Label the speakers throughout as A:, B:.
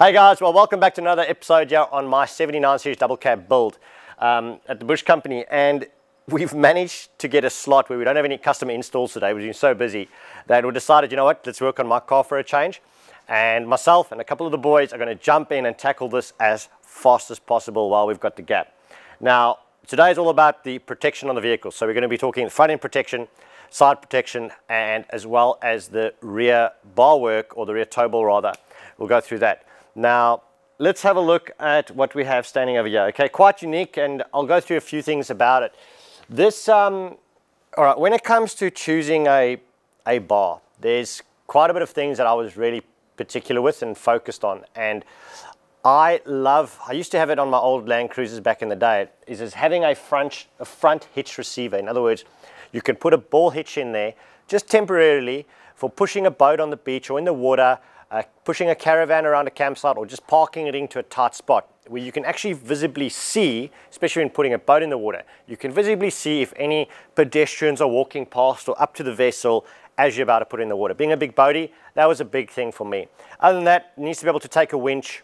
A: Hey guys, well welcome back to another episode here on my 79 series double cab build at the Bush Company, and we've managed to get a slot where we don't have any custom installs today. We've been so busy that we decided, you know what, let's work on my car for a change, and myself and a couple of the boys are going to jump in and tackle this as fast as possible while we've got the gap. Now today is all about the protection on the vehicle, so we're going to be talking front end protection, side protection, and as well as the rear bar work, or the rear tow ball rather. We'll go through that. Now, let's have a look at what we have standing over here. Okay, quite unique, and I'll go through a few things about it. This, all right, when it comes to choosing a bar, there's quite a bit of things that I was really particular with and focused on. And I used to have it on my old Land Cruisers back in the day, is having a front hitch receiver. In other words, you can put a ball hitch in there just temporarily for pushing a boat on the beach or in the water, pushing a caravan around a campsite, or just parking it into a tight spot where you can actually visibly see, especially when putting a boat in the water, you can visibly see if any pedestrians are walking past or up to the vessel as you're about to put it in the water. Being a big boatie, that was a big thing for me. Other than that, it needs to be able to take a winch.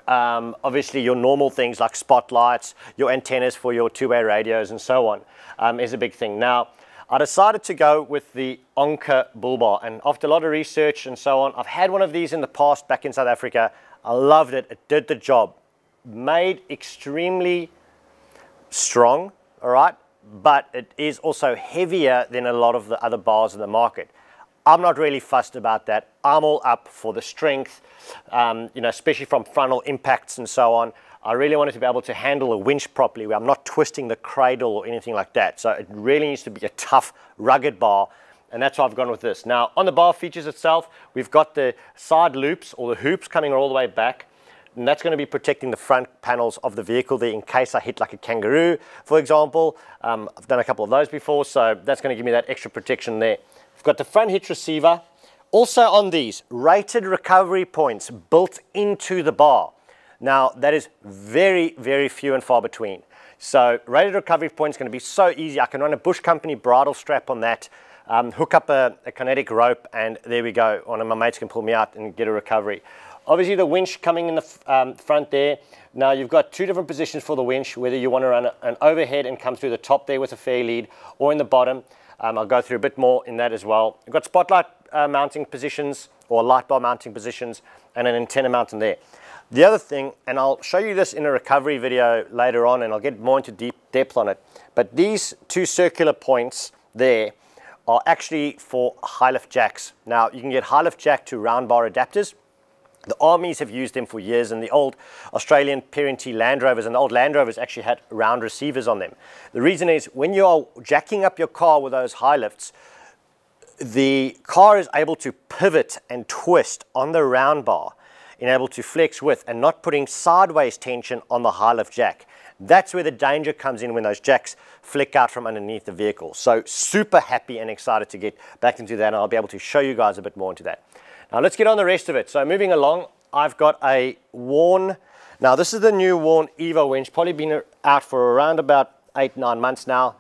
A: Obviously your normal things like spotlights, your antennas for your two-way radios and so on is a big thing. Now, I decided to go with the Onka bull bar, and after a lot of research and so on, I've had one of these in the past back in South Africa. I loved it. It did the job. Made extremely strong, all right, but it is also heavier than a lot of the other bars in the market. I'm not really fussed about that. I'm all up for the strength, you know, especially from frontal impacts and so on. I really wanted to be able to handle a winch properly, where I'm not twisting the cradle or anything like that. So it really needs to be a tough, rugged bar, and that's why I've gone with this. Now, on the bar features itself, we've got the side loops, or the hoops, coming all the way back, and that's going to be protecting the front panels of the vehicle there in case I hit like a kangaroo, for example. I've done a couple of those before, so that's going to give me that extra protection there. We've got the front hitch receiver. Also on these, rated recovery points built into the bar. Now, that is very, very few and far between. So rated recovery point is going to be so easy. I can run a Bush Company bridle strap on that, hook up a kinetic rope, and there we go. One of my mates can pull me out and get a recovery. Obviously, the winch coming in the front there. Now, you've got two different positions for the winch, whether you want to run an overhead and come through the top there with a fair lead, or in the bottom. I'll go through a bit more in that as well. You've got spotlight mounting positions, or light bar mounting positions, and an antenna mounting there. The other thing, and I'll show you this in a recovery video later on, and I'll get more into deep depth on it, but these two circular points there are actually for high lift jacks. Now, you can get high lift jack to round bar adapters. The armies have used them for years, and the old Australian Perenti Land Rovers and the old Land Rovers actually had round receivers on them. The reason is, when you are jacking up your car with those high lifts, the car is able to pivot and twist on the round bar, able to flex with, and not putting sideways tension on the high lift jack. That's where the danger comes in, when those jacks flick out from underneath the vehicle. So super happy and excited to get back into that, and I'll be able to show you guys a bit more into that. Now let's get on the rest of it. So moving along, I've got a worn, now this is the new worn Evo Winch, probably been out for around about 8-9 months now.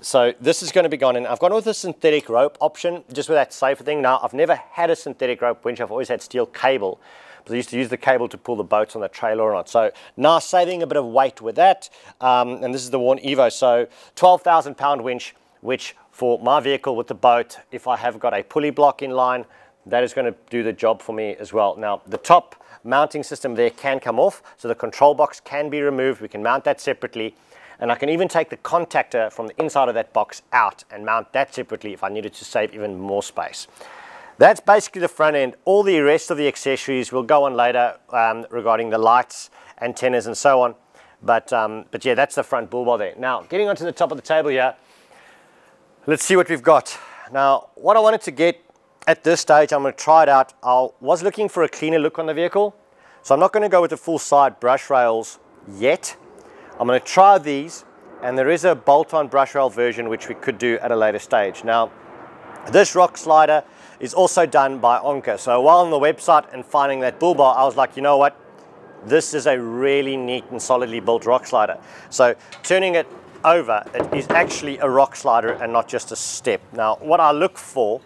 A: So this is going to be gone, and I've gone with a synthetic rope option, just with that safer thing. Now, I've never had a synthetic rope winch. I've always had steel cable, because I used to use the cable to pull the boats on the trailer or not. So now saving a bit of weight with that, and this is the worn Evo. So 12,000 pound winch, which for my vehicle with the boat, if I have got a pulley block in line, that is going to do the job for me as well. Now, the top mounting system there can come off, so the control box can be removed. We can mount that separately. And I can even take the contactor from the inside of that box out and mount that separately if I needed to save even more space. That's basically the front end. All the rest of the accessories will go on later regarding the lights, antennas, and so on. But yeah, that's the front bull bar there. Now, getting onto the top of the table here, let's see what we've got. Now, what I wanted to get at this stage, I'm going to try it out. I was looking for a cleaner look on the vehicle, so I'm not going to go with the full side brush rails yet. I'm going to try these, and there is a bolt-on brush rail version which we could do at a later stage. Now, this rock slider is also done by Onka. So while on the website and finding that bull bar, I was like, you know what? This is a really neat and solidly built rock slider. So turning it over, it is actually a rock slider and not just a step. Now, what I look for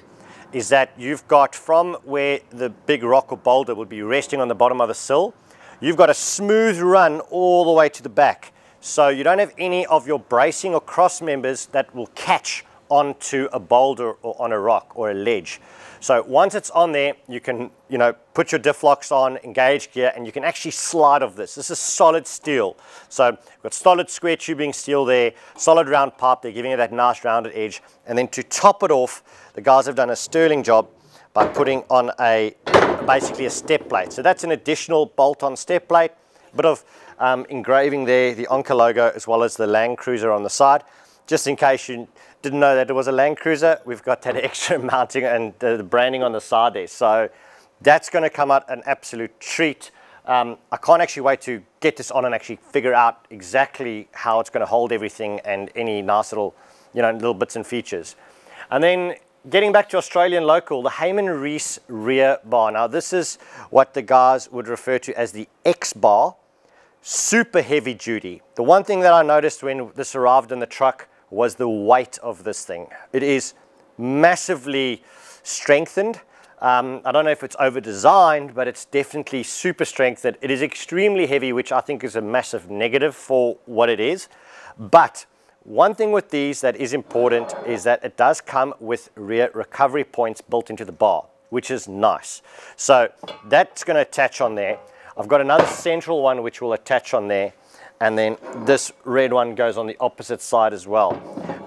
A: is that you've got from where the big rock or boulder would be resting on the bottom of the sill, you've got a smooth run all the way to the back. So you don't have any of your bracing or cross members that will catch onto a boulder or on a rock or a ledge. So once it's on there, you can, put your diff locks on, engage gear, and you can actually slide off this. This is solid steel. So we've got solid square tubing steel there, solid round pipe, they're giving it that nice rounded edge. And then to top it off, the guys have done a sterling job by putting on basically a step plate. So that's an additional bolt-on step plate, a bit of engraving there, the Onca logo, as well as the Land Cruiser on the side. Just in case you didn't know that it was a Land Cruiser, we've got that extra mounting and the branding on the side there. So that's going to come out an absolute treat. I can't actually wait to get this on and actually figure out exactly how it's going to hold everything and any nice little, little bits and features. And then getting back to Australian local, the Heyman Reese rear bar. Now this is what the guys would refer to as the X bar. Super heavy duty. The one thing that I noticed when this arrived in the truck was the weight of this thing. It is massively strengthened. I don't know if it's over designed, but it's definitely super strengthened. It is extremely heavy, which I think is a massive negative for what it is. But one thing with these that is important is that it does come with rear recovery points built into the bar, which is nice. So that's going to attach on there. I've got another central one which will attach on there, and then this red one goes on the opposite side as well.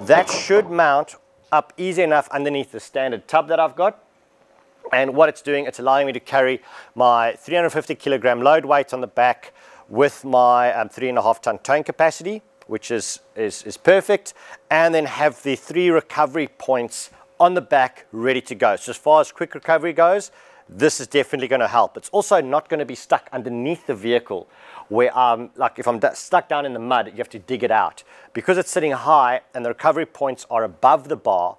A: That should mount up easy enough underneath the standard tub that I've got. And what it's doing, it's allowing me to carry my 350 kilogram load weight on the back with my 3.5 ton towing capacity, which is perfect, and then have the 3 recovery points on the back ready to go. So as far as quick recovery goes, this is definitely going to help. It's also not going to be stuck underneath the vehicle where like if I'm stuck down in the mud, you have to dig it out. Because it's sitting high and the recovery points are above the bar,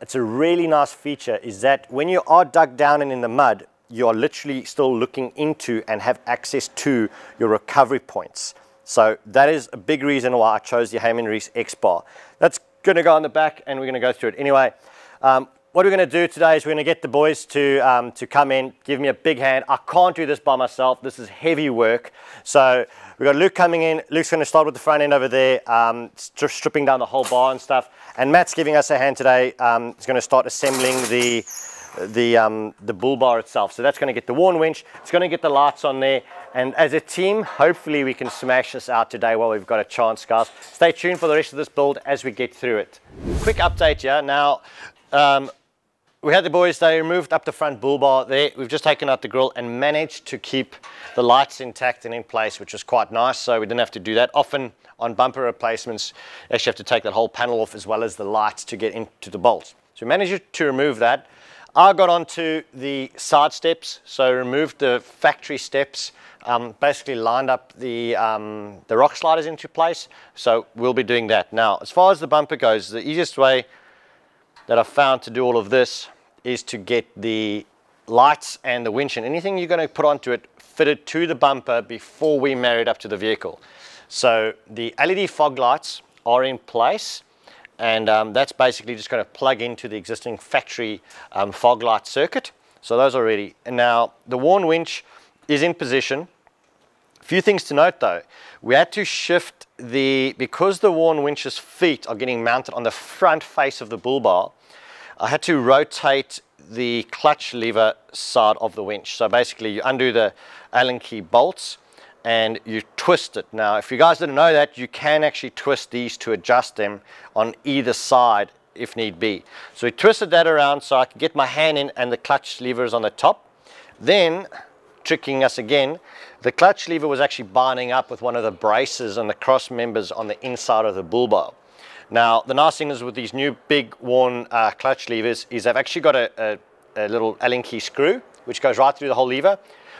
A: it's a really nice feature is that when you are dug down and in the mud, you are literally still looking into and have access to your recovery points. So that is a big reason why I chose the Heyman Reese X bar. That's going to go on the back and we're going to go through it. Anyway, what we're going to do today is we're going to get the boys to come in, give me a big hand. I can't do this by myself. This is heavy work. So we've got Luke coming in. Luke's going to start with the front end over there, stripping down the whole bar and stuff. And Matt's giving us a hand today. He's going to start assembling the bull bar itself. So that's going to get the worn winch. It's going to get the lights on there. And as a team, hopefully we can smash this out today while we've got a chance, guys. Stay tuned for the rest of this build as we get through it. Quick update here. Now, we had the boys, they removed up the front bull bar there. We've just taken out the grill and managed to keep the lights intact and in place, which was quite nice. So we didn't have to do that. Often on bumper replacements, you actually have to take that whole panel off as well as the lights to get into the bolts. So we managed to remove that. I got onto the side steps, so removed the factory steps, basically lined up the rock sliders into place. So we'll be doing that. Now, as far as the bumper goes, the easiest way that I've found to do all of this is to get the lights and the winch and anything you're going to put onto it fitted to the bumper before we marry it up to the vehicle. So the LED fog lights are in place, and that's basically just going to plug into the existing factory fog light circuit. So those are ready. And now the worn winch is in position. A few things to note though. We had to shift because the worn winch's feet are getting mounted on the front face of the bull bar, I had to rotate the clutch lever side of the winch. So basically you undo the Allen key bolts and you twist it. Now, if you guys didn't know that, you can actually twist these to adjust them on either side if need be. So we twisted that around so I could get my hand in and the clutch lever is on the top. Then, tricking us again, the clutch lever was actually binding up with one of the braces and the cross members on the inside of the bull bar. Now, the nice thing is with these new big worn clutch levers is they've actually got a little Allen key screw which goes right through the whole lever.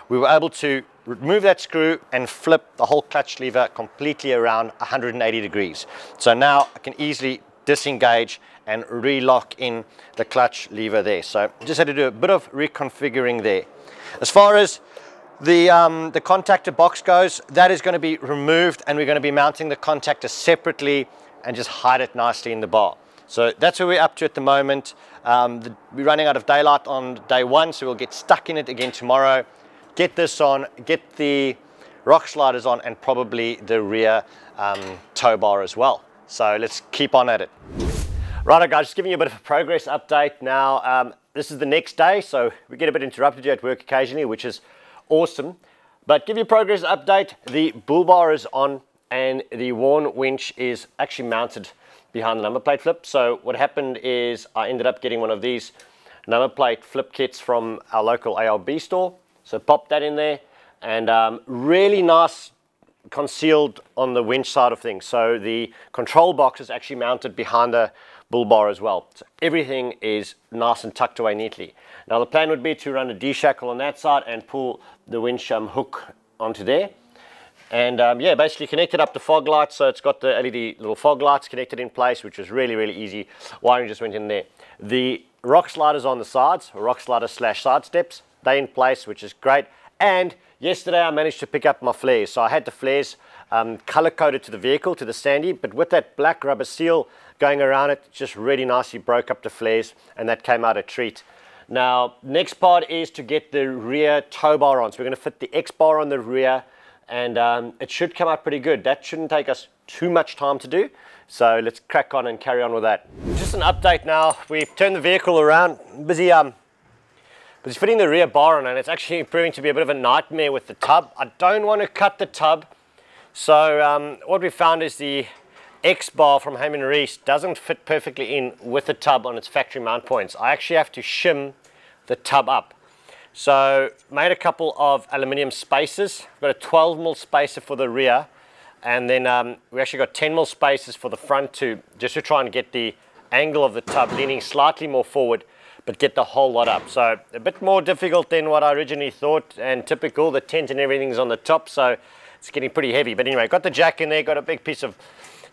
A: We were able to remove that screw and flip the whole clutch lever completely around 180 degrees. So now I can easily disengage and relock in the clutch lever there. So just had to do a bit of reconfiguring there. As far as the contactor box goes, that is going to be removed and we're going to be mounting the contactor separately and just hide it nicely in the bar. So that's where we're up to at the moment. We're running out of daylight on day 1, so we'll get stuck in it again tomorrow. Get this on, get the rock sliders on, and probably the rear tow bar as well. So let's keep on at it. Righto guys, just giving you a bit of a progress update now. This is the next day, so we get a bit interrupted here at work occasionally, which is awesome. But give you a progress update. The bull bar is on and the worn winch is actually mounted behind the number plate flip. So what happened is I ended up getting one of these number plate flip kits from our local ARB store. So popped that in there, and really nice concealed on the winch side of things. So the control box is actually mounted behind the bull bar as well. So everything is nice and tucked away neatly. Now the plan would be to run a D-shackle on that side and pull the winch hook onto there. And yeah, basically connected up the fog lights. So it's got the LED little fog lights connected in place, which was really, really easy. Wiring just went in there. The rock sliders on the sides, rock sliders / side steps, they're in place, which is great. And yesterday I managed to pick up my flares. So I had the flares color coded to the vehicle, to the Sandy, but with that black rubber seal going around it, just really nicely broke up the flares, and that came out a treat. Now, next part is to get the rear tow bar on. So we're going to fit the X bar on the rear, and it should come out pretty good. That shouldn't take us too much time to do. So let's crack on and carry on with that. Just an update now. We've turned the vehicle around, busy fitting the rear bar on, and it's actually proving to be a bit of a nightmare with the tub. I don't want to cut the tub. So what we found is the X bar from Heyman Reese doesn't fit perfectly in with the tub on its factory mount points. I actually have to shim the tub up. So made a couple of aluminium spacers. I've got a 12mm spacer for the rear, and then we actually got 10mm spacers for the front too, just to try and get the angle of the tub leaning slightly more forward, but get the whole lot up. So a bit more difficult than what I originally thought, and typical. The tent and everything's on the top, so it's getting pretty heavy. But anyway, got the jack in there, got a big piece of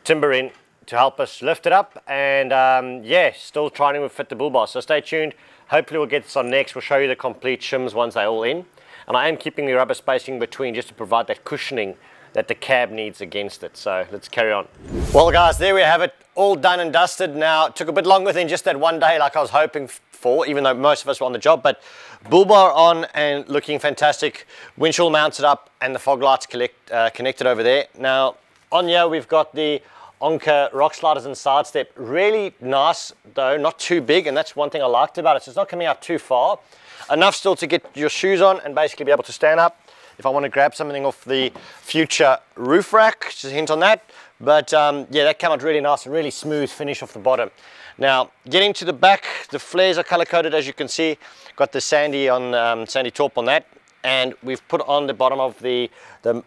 A: timber in to help us lift it up, and yeah, still trying to fit the bull bar. So stay tuned. Hopefully we'll get this on next. We'll show you the complete shims once they're all in. And I am keeping the rubber spacing between just to provide that cushioning that the cab needs against it. So let's carry on. Well guys, there we have it, all done and dusted. Now it took a bit longer than just that one day like I was hoping for, even though most of us were on the job, but bull bar on and looking fantastic. Winch all mounted up and the fog lights connected over there. Now on here we've got the Onka rock sliders and side step. Really nice though, not too big, and that's one thing I liked about it. So it's not coming out too far. Enough still to get your shoes on and basically be able to stand up if I want to grab something off the future roof rack, just a hint on that. But yeah, that came out really nice and really smooth finish off the bottom. Now, getting to the back, the flares are color coded as you can see. Got the Sandy on Sandy taupe on that, and we've put on the bottom of the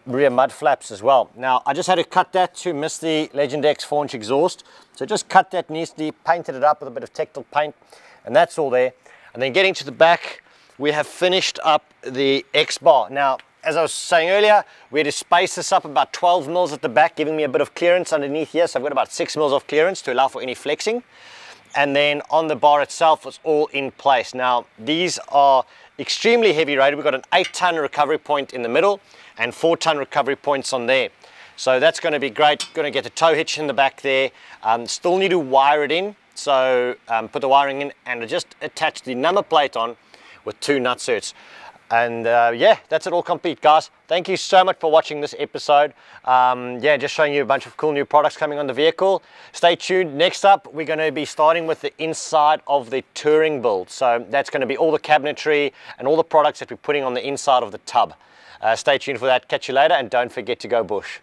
A: rear mud flaps as well. Now, I just had to cut that to miss the Legend X 4-inch exhaust. So just cut that nicely, painted it up with a bit of Tectile paint, and that's all there. And then getting to the back, we have finished up the X bar. Now, as I was saying earlier, we had to space this up about 12mm at the back, giving me a bit of clearance underneath here. So I've got about 6mm of clearance to allow for any flexing. And then on the bar itself, it's all in place. Now, these are extremely heavy rated. We've got an 8-ton recovery point in the middle and 4-ton recovery points on there. So that's going to be great. Going to get the tow hitch in the back there. Still need to wire it in. So put the wiring in and just attach the number plate on with 2 nutserts. And yeah, that's it all complete, guys. Thank you so much for watching this episode. Yeah, just showing you a bunch of cool new products coming on the vehicle. Stay tuned. Next up, we're going to be starting with the inside of the touring build. So that's going to be all the cabinetry and all the products that we're putting on the inside of the tub. Stay tuned for that. Catch you later, and don't forget to go bush.